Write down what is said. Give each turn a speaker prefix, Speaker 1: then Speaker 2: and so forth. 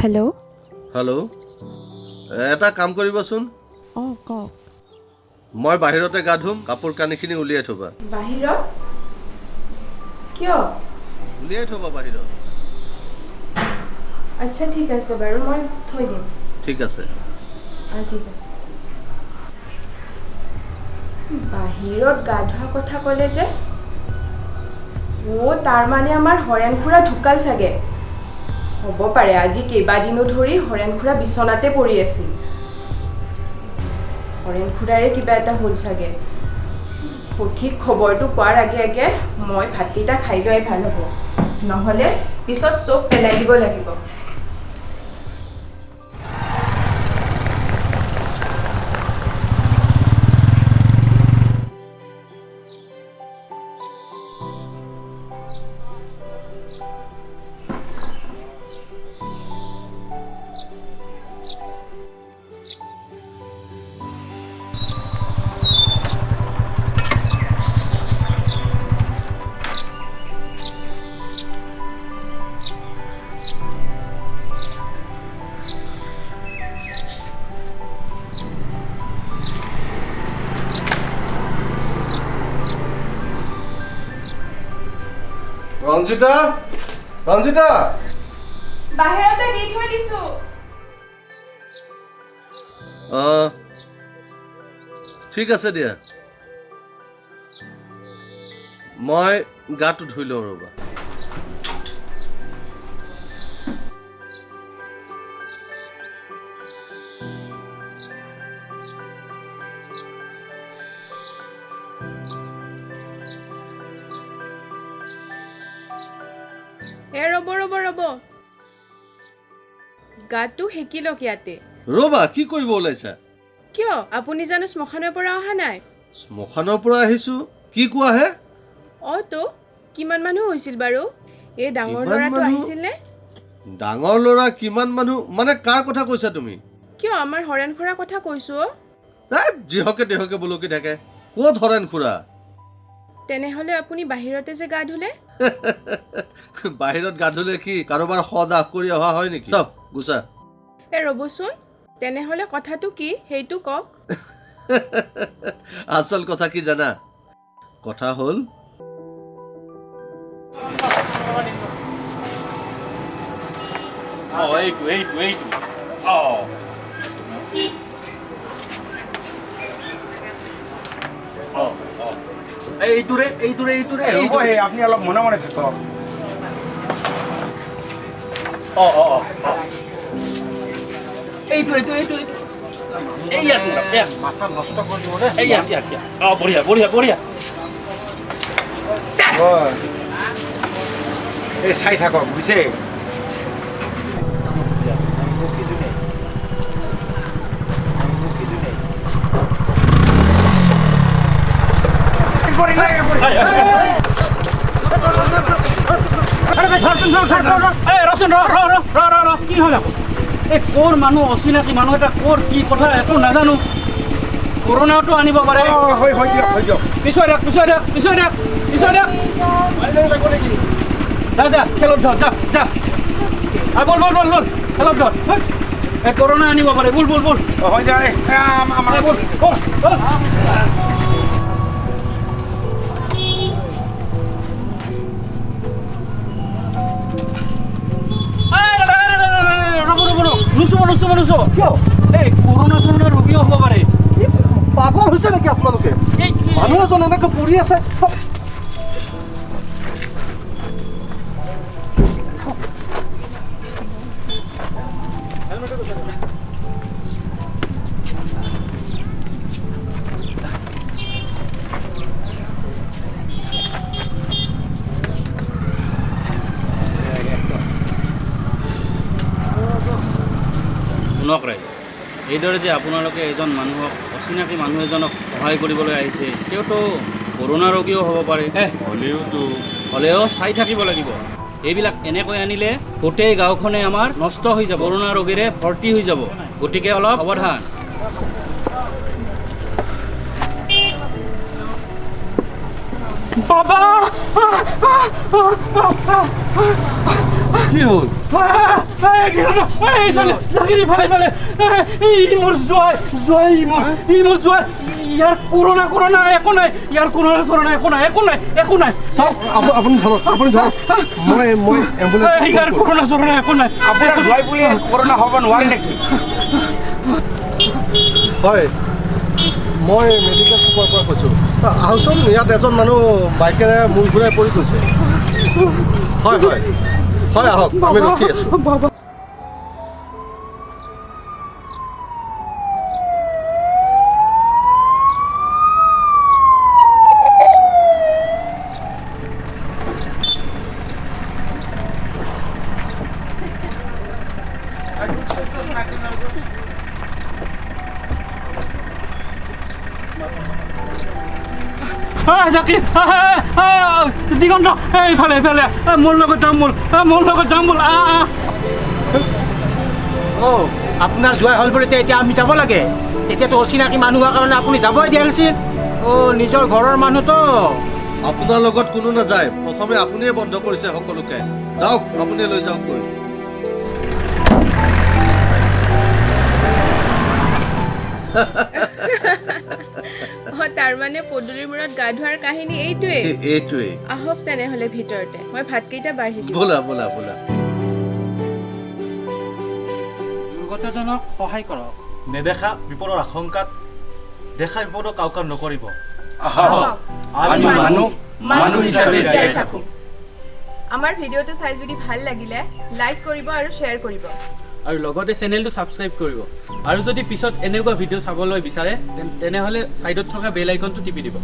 Speaker 1: hello
Speaker 2: hello এটা কাম কৰিবচোন
Speaker 1: কওক
Speaker 2: মই বাহিৰতে গা ধুম কাপোৰ কানিখিনি উলিয়াই থবা
Speaker 3: বাহিৰত কিয়
Speaker 2: উলিয়াই থবা বাহিৰত
Speaker 3: আচ্ছা ঠিক আছে বাৰু মই থৈ দিম
Speaker 2: ঠিক আছে
Speaker 3: ঠিক আছে বাহিৰত গা ধোৱাৰ কথা ক'লে যে তাৰ মানে আমাৰ হৰেণ খুৰা ঢুকাল চাগে হ'ব পাৰে আজি কেইবাদিনো ধৰি হৰেণ খুৰা বিচনাতে পৰি আছিল হৰেণ খুৰাৰে কিবা এটা হ'ল চাগে সঠিক খবৰটো পোৱাৰ আগে আগে মই ভাতকেইটা খাই লোৱাই ভাল হ'ব নহ'লে পিছত চব পেলাই দিব লাগিব
Speaker 2: ৰঞ্জিতা ৰঞ্জিতা
Speaker 3: বাহিৰতে দি থৈ দিছো
Speaker 2: ঠিক আছে দিয়া মই গাটো ধুই লওঁ ৰবা
Speaker 3: ৰ'ব গাটো সেকি লওক ইয়াতে
Speaker 2: ৰবা কি কৰিব ওলাইছা
Speaker 3: কিয় আপুনি জানো শ্মশানৰ পৰা অহা নাই
Speaker 2: শ্মশানৰ পৰা আহিছো কি কোৱা হে
Speaker 3: তো কিমান মানুহ হৈছিল বাৰু এই ডাঙৰ ল'ৰাটো আহিছিল নে
Speaker 2: ডাঙৰ ল'ৰা কিমান মানুহ মানে কাৰ কথা কৈছা তুমি
Speaker 3: কিয় আমাৰ হৰেণ খুৰাৰ কথা কৈছো
Speaker 2: যিহকে দেহকে বলকি থাকে ক'ত হৰেণ খুৰা
Speaker 3: তেনেহ'লে আপুনি বাহিৰতে যে গা ধুলে
Speaker 2: বাহিৰত গা ধুলে কি কাৰোবাৰ সদাহ কৰি অহা হয় নেকি চব গুছা
Speaker 3: ৰ'বচোন তেনেহ'লে কথাটো কি সেইটো কওক
Speaker 2: আচল কথা কি জানা কথা হ'ল
Speaker 4: এইটোৰে আপনি অলপ মনে মনে থাকক মাথা নষ্ট কৰি দিব
Speaker 5: বঢ়িয়া
Speaker 4: এই চাই থাকক বুজিছে
Speaker 5: কি হ'ল এই ক'ৰ মানুহ অচিনাকি মানুহ এটা ক'ৰ কি কথা একো নাজানো কৰোণাটো আনিব পাৰে পিছুৱাই দিয়ক যা খেলত ধৰ যা বল খেলত ধৰ এই কৰোণা আনিব পাৰে বল
Speaker 4: হৈ যায়
Speaker 5: বল নুচুব কিয় এই কৰোণা ৰোগীও হ'ব পাৰে
Speaker 2: পাগল হৈছে নেকি আপোনালোকে মানুহ এজন এনেকৈ পৰি আছে
Speaker 5: শুনক ৰাইজ এইদৰে যে আপোনালোকে এজন মানুহক অচিনাকি মানুহ এজনক সহায় কৰিবলৈ আহিছে তেওঁতো কৰোণা ৰোগীও হ'ব পাৰে হ'লেও চাই থাকিব লাগিব এইবিলাক এনেকৈ আনিলে গোটেই গাঁওখনে আমাৰ নষ্ট হৈ যাব কৰোণা ৰোগীৰে ভৰ্তি হৈ যাব গতিকে অলপ সাৱধান বাবা
Speaker 2: কি হ'ল
Speaker 5: ইয়াৰ কৰোণা কৰোণা একো নাই ইয়াৰ কৰোণা চৰোণা একো নাই
Speaker 2: চাওক আপুনি ধৰক মই এম্বুলেঞ্চ
Speaker 5: ইয়াৰ কৰোণা চৰোণা একো নাই
Speaker 4: আপোনাৰ জয় বুলি কৰোণা হ'ব নোৱাৰে নেকি
Speaker 2: হয় মই মেডিকেল ষ্ট'ৰৰ পৰা কৈছোঁ আহকচোন ইয়াত এজন মানুহ বাইকেৰে মূৰ ঘূৰাই পৰি গৈছে হয় আহক আমি ৰখি আছোঁ
Speaker 5: জাকিৰ দিগন্ত এইফালে মোৰ লগত যাম ব'ল
Speaker 1: আপোনাৰ যোৱা হ'ল বুলি এতিয়া আমি যাব লাগে এতিয়াতো অচিনাকি মানুহ হোৱাৰ কাৰণে আপুনি যাবই দিয়া নাছিল নিজৰ ঘৰৰ মানুহতো
Speaker 2: আপোনাৰ লগত কোনো নাযায় প্ৰথমে আপুনিয়ে বন্ধ কৰিছে সকলোকে যাওক আপুনি লৈ যাওক গৈ
Speaker 3: তাৰ মানে পদূলিৰ মূৰত গা ধোৱাৰ কাহিনী এইটোৱে আহক তেনেহ'লে ভিতৰতে মই ভাতকেইটা বাঢ়ি দিওঁ
Speaker 2: ব'লা
Speaker 6: দুৰ্গতজনক সহায় কৰক নেদেখা বিপদৰ আশংকাত দেখা বিপদক কাউকান নকৰিব
Speaker 4: আমি মানুহ হিচাপে জীয়াই থাকো
Speaker 3: আমাৰ ভিডিঅ'টো চাই যদি ভাল লাগিলে লাইক কৰিব আৰু শ্বেয়াৰ কৰিব
Speaker 5: আৰু লগতে চেনেলটো ছাবস্ক্ৰাইব কৰিব আৰু যদি পিছত এনেকুৱা ভিডিঅ' চাবলৈ বিচাৰে তেনেহ'লে ছাইডত থকা বেল আইকনটো টিপি দিব